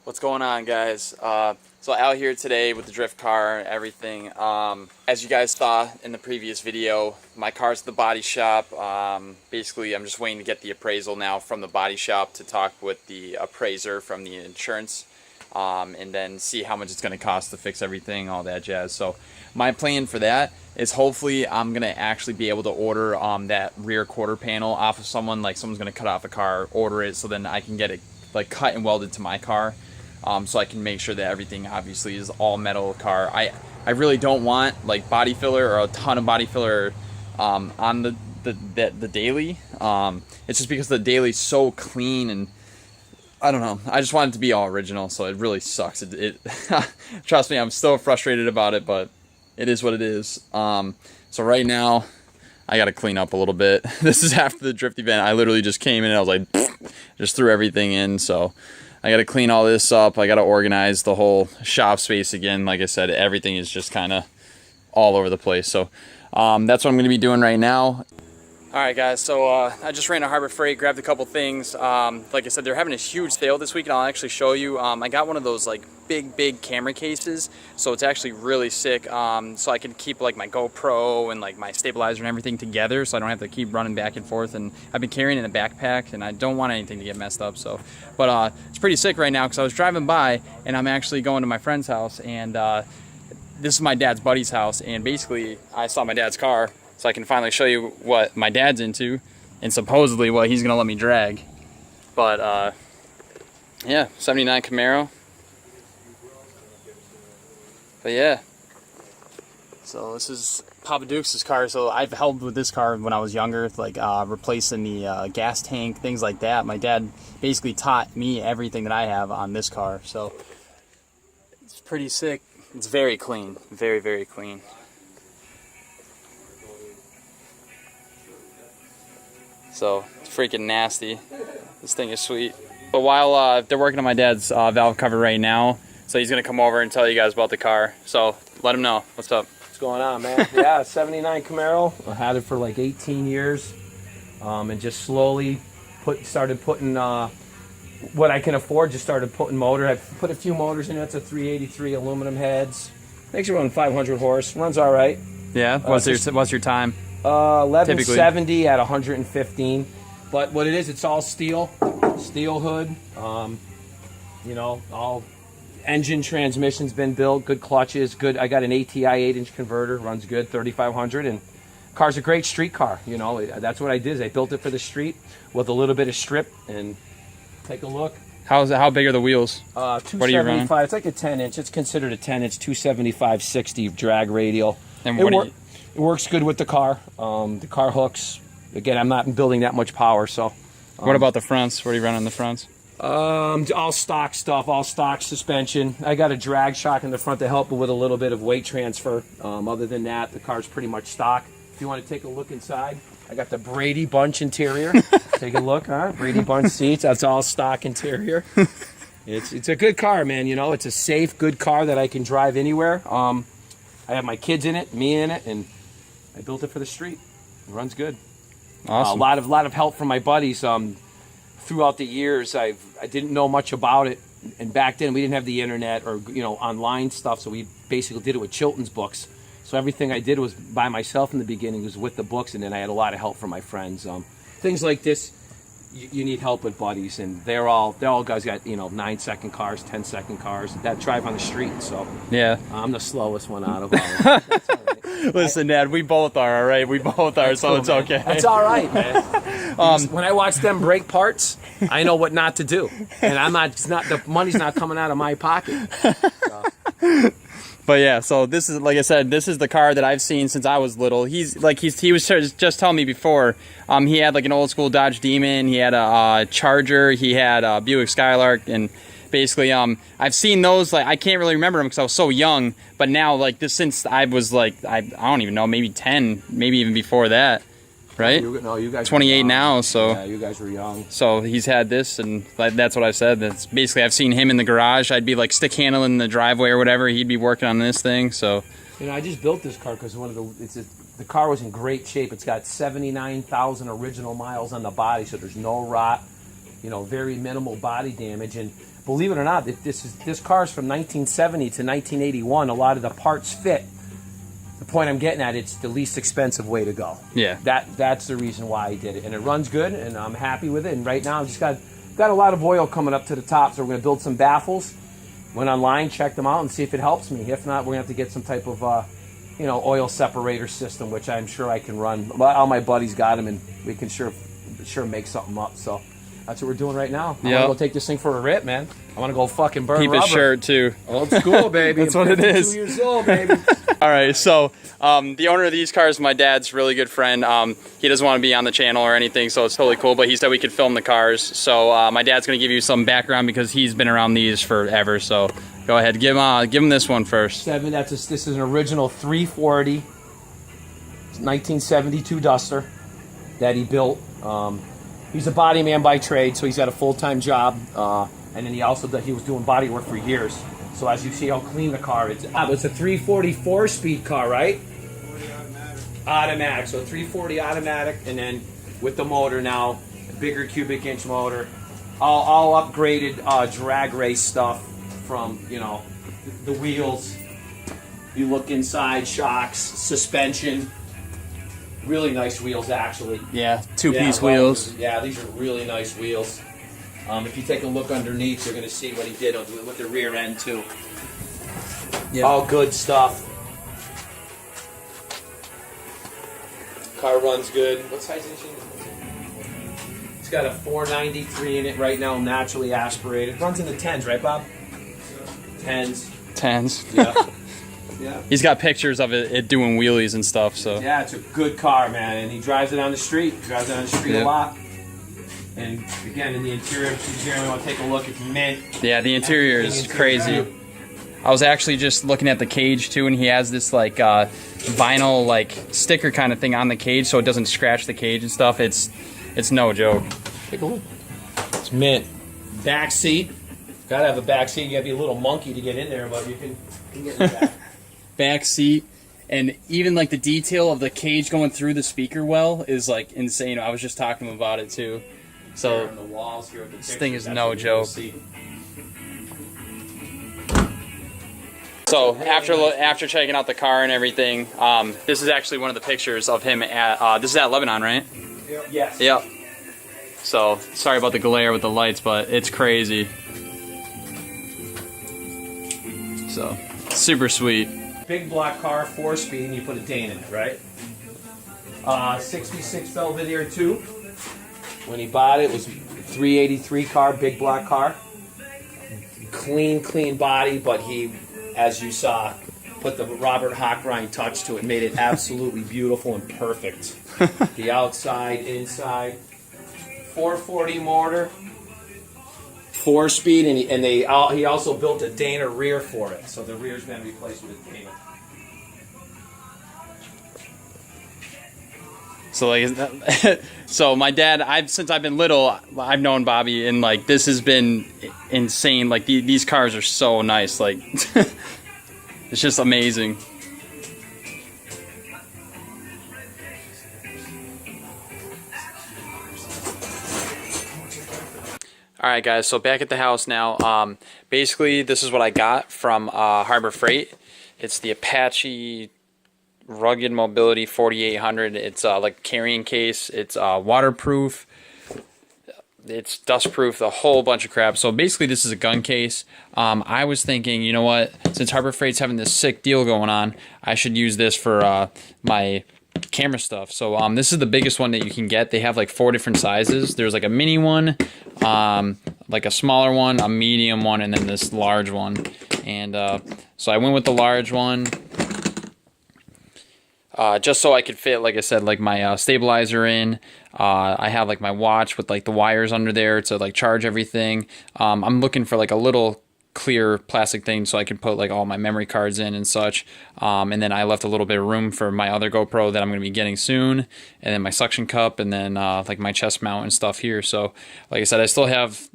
What's going on, guys? So out here today with the drift car, everything. As you guys saw in the previous video, my car's at the body shop. Basically, I'm just waiting to get the appraisal now from the body shop to talk with the appraiser from the insurance, and then see how much it's going to cost to fix everything, all that jazz. So my plan for that is hopefully I'm going to actually be able to order that rear quarter panel off of someone. Like someone's going to cut off a car, order it, so then I can get it like cut and welded to my car. So I can make sure that everything obviously is all metal car. I really don't want like body filler or a ton of body filler on the daily. It's just because the daily's so clean, and I don't know. I just want it to be all original, so it really sucks. It trust me, I'm still frustrated about it, but it is what it is. So right now I got to clean up a little bit. This is after the drift event. I literally just came in and I was like, just threw everything in. So I got to clean all this up. I got to organize the whole shop space again. Like I said, everything is just kind of all over the place. So that's what I'm going to be doing right now. Alright guys, so I just ran to Harbor Freight, grabbed a couple things. Like I said, they're having a huge sale this week, and I'll actually show you. I got one of those like big camera cases, so it's actually really sick. So I can keep like my GoPro and like my stabilizer and everything together, so I don't have to keep running back and forth. And I've been carrying it in a backpack, and I don't want anything to get messed up. So, but it's pretty sick right now because I was driving by, and I'm actually going to my friend's house, and this is my dad's buddy's house, and basically I saw my dad's car. So I can finally show you what my dad's into and supposedly what he's going to let me drag. But, yeah, 79 Camaro. But, yeah. So this is Papa Duke's car. So I've helped with this car when I was younger, like replacing the gas tank, things like that. My dad basically taught me everything that I have on this car. So it's pretty sick. It's very clean. Very, very clean. So it's freaking nasty. This thing is sweet. But while they're working on my dad's valve cover right now, so he's gonna come over and tell you guys about the car. So let him know. What's up? What's going on, man? Yeah, 79 Camaro. I had it for like 18 years, and just slowly started putting what I can afford. Just started putting motor. I've put a few motors in it. It's a 383 aluminum heads. Makes it run 500 horse. Runs all right. Yeah. What's your time? 1170 at 115, but what it is, it's all steel hood. You know, all engine transmission's been built, good clutches, good. I got an ATI 8-inch converter, runs good, 3500, and car's a great street car. You know, that's what I did. Is I built it for the street with a little bit of strip. And take a look. How big are the wheels? 275. It's like a 10-inch. It's considered a 10-inch, 275/60 drag radial. And It works good with the car. The car hooks. Again, I'm not building that much power, so. What about the fronts? What do you run on the fronts? All stock stuff, all stock suspension. I got a drag shock in the front to help with a little bit of weight transfer. Other than that, the car's pretty much stock. If you want to take a look inside, I got the Brady Bunch interior. Take a look, huh? Brady Bunch seats. That's all stock interior. It's a good car, man. You know, it's a safe, good car that I can drive anywhere. I have my kids in it, me in it, and I built it for the street. It runs good. Awesome. A lot of help from my buddies. Throughout the years, I didn't know much about it, and back then we didn't have the internet or online stuff. So we basically did it with Chilton's books. So everything I did was by myself in the beginning, was with the books, and then I had a lot of help from my friends. Things like this, you need help with buddies, and they're all guys got 9-second cars, 10-second cars that drive on the street. So yeah, I'm the slowest one out of all of them. That's all right. Listen, Dad, we both are, all right? We both are, so cool, it's man. okay. That's all right, man. When I watch them break parts, I know what not to do, and the money's not coming out of my pocket. So. But yeah, so this is, like I said, this is the car that I've seen since I was little. He was just telling me before. He had like an old school Dodge Demon. He had a Charger. He had a Buick Skylark, and basically, I've seen those. Like I can't really remember them because I was so young. But now, like this, since I was like I don't even know, maybe 10, maybe even before that. Right? No, you guys 28 now, so yeah, you guys were young. So he's had this, and that's what I said. That's basically, I've seen him in the garage. I'd be like stick handling the driveway or whatever. He'd be working on this thing. So I just built this car because the car was in great shape. It's got 79,000 original miles on the body, so there's no rot. Very minimal body damage. believe it or not, this car is from 1970 to 1981. A lot of the parts fit. The point I'm getting at, it's the least expensive way to go. Yeah. That's the reason why I did it, and it runs good, and I'm happy with it. And right now, I've just got a lot of oil coming up to the top, so we're gonna build some baffles. Went online, checked them out, and see if it helps me. If not, we're gonna have to get some type of oil separator system, which I'm sure I can run. All my buddies got them, and we can sure make something up. So that's what we're doing right now. I want to go take this thing for a rip, man. I want to go fucking burn Keep rubber. it short too. Old school, baby. That's what it is. 2 years old, baby. All right, so the owner of these cars, my dad's really good friend. He doesn't want to be on the channel or anything, so it's totally cool, but he said we could film the cars. So my dad's going to give you some background because he's been around these forever. So go ahead, give him this one first. This is an original 340 1972 Duster that he built. He's a body man by trade, so he's got a full-time job. And then he was doing body work for years. So as you see how clean the car is. It's a 340 4-speed car, right? Automatic. So 340 automatic, and then with the motor now, bigger cubic inch motor. All upgraded drag race stuff from, the wheels. You look inside, shocks, suspension. Really nice wheels, actually. Yeah, two-piece wheels. Yeah, these are really nice wheels. If you take a look underneath, you're going to see what he did with the rear end, too. Yeah. All good stuff. Car runs good. What size engine is it? It's got a 493 in it right now, naturally aspirated. Runs in the 10s, right, Bob? 10s. 10s. Yeah. Yeah. He's got pictures of it doing wheelies and stuff. So yeah, it's a good car, man, and he drives it on the street. A lot. And again, in the interior, if you want to take a look, it's mint. Yeah, the interior is crazy. I was actually just looking at the cage too, and he has this like vinyl like sticker kind of thing on the cage, so it doesn't scratch the cage and stuff. It's no joke. Take a look. It's mint. Back seat. Gotta have a back seat. You gotta be a little monkey to get in there, but you can get in the back. Back seat, and even like the detail of the cage going through the speaker well is like insane. I was just talking to him about it too. So on the walls here, this thing is no joke. So after checking out the car and everything, this is actually one of the pictures of him at this is at Lebanon, right? Yep. Yes. Yep. So sorry about the glare with the lights, but it's crazy. So super sweet. Big block car, 4-speed, and you put a Dane in it, right? 66 Belvedere 2. When he bought it, it was a 383 car, big block car. Clean body, but he, as you saw, put the Robert Hochrein touch to it, made it absolutely beautiful and perfect. The outside, inside. 440 motor, 4-speed, and he also built a Dana rear for it, so the rear's been replaced with a Dana. So like, so my dad, since I've been little, I've known Bobby, and like this has been insane. Like these cars are so nice. Like it's just amazing. All right, guys. So back at the house now. Basically, this is what I got from Harbor Freight. It's the Apache Rugged Mobility 4800. It's like carrying case. It's waterproof. It's dustproof. A whole bunch of crap. So basically, this is a gun case. I was thinking, you know what? Since Harbor Freight's having this sick deal going on, I should use this for my camera stuff. So this is the biggest one that you can get. They have like 4 different sizes. There's like a mini one, like a smaller one, a medium one, and then this large one. And so I went with the large one. Just so I could fit, like I said, like my stabilizer in. I have like my watch with like the wires under there to like charge everything. I'm looking for like a little clear plastic thing so I can put like all my memory cards in and such. And then I left a little bit of room for my other GoPro that I'm going to be getting soon. And then my suction cup, and then like my chest mount and stuff here. So like I said, I still have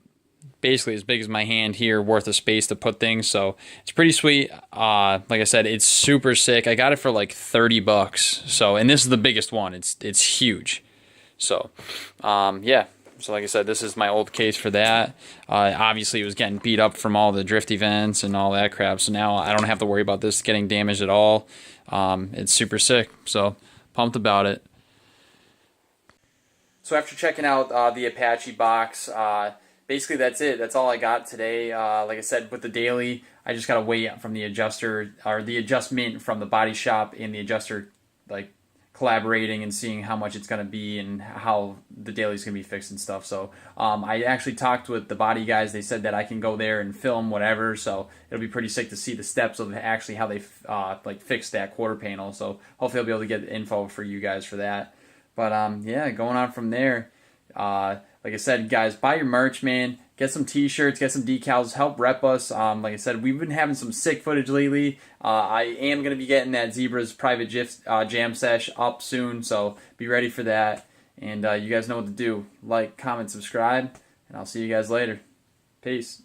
basically as big as my hand here worth of space to put things, so it's pretty sweet. Like I said, it's super sick. I got it for like $30. So, and this is the biggest one. It's huge. So yeah, So like I said, this is my old case for that. Obviously, it was getting beat up from all the drift events and all that crap. So now I don't have to worry about this getting damaged at all. It's super sick. So pumped about it. So after checking out the Apache box, basically that's it. That's all I got today. Like I said, with the daily, I just gotta wait from the adjuster or the adjustment from the body shop and the adjuster, like collaborating and seeing how much it's gonna be and how the daily's gonna be fixed and stuff. So I actually talked with the body guys. They said that I can go there and film whatever. So it'll be pretty sick to see the steps of actually how they like fix that quarter panel. So hopefully I'll be able to get info for you guys for that. But yeah, going on from there. Like I said, guys, buy your merch, man. Get some t-shirts, get some decals, help rep us. Like I said, we've been having some sick footage lately. I am going to be getting that Z-Bruhz private jam sesh up soon, so be ready for that. And you guys know what to do. Like, comment, subscribe, and I'll see you guys later. Peace.